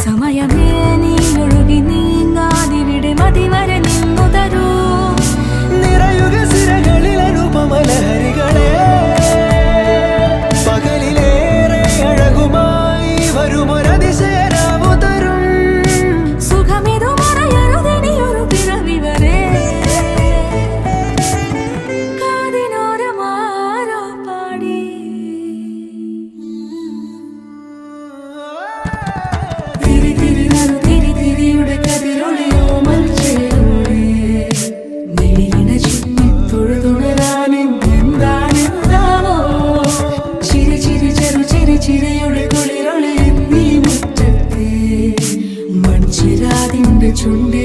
സമയമേ നീ ഒഴുകി നീങ്ങാതിവിടെ മതിവരെ നിന്നു തരൂ. നിറയുക സിരകളിൽ അനുപമലഹരികളെ, പകലിലേറെ അഴകുമായി വരുമൊരതിശയരാവു തരും. സുഖമിതു മറയരുതെനിയൊരു പിറവി വരെ. കാതിനോരമാരോ പാടി തിരി തിരി നറു തിരി തിരിയുടെ കതിരൊളിയോ മൽച്ചേരോടെ വെളിയിണ ചുറ്റി തൊഴുതുണരാനെന്താണെന്താവോ. ചിരി ചിരി ചെറു ചിരി ചിരിയുടെ കുളിരൊളി നീ മുറ്റത്തെ മൺചിരാതിന്റെ ചുണ്ടി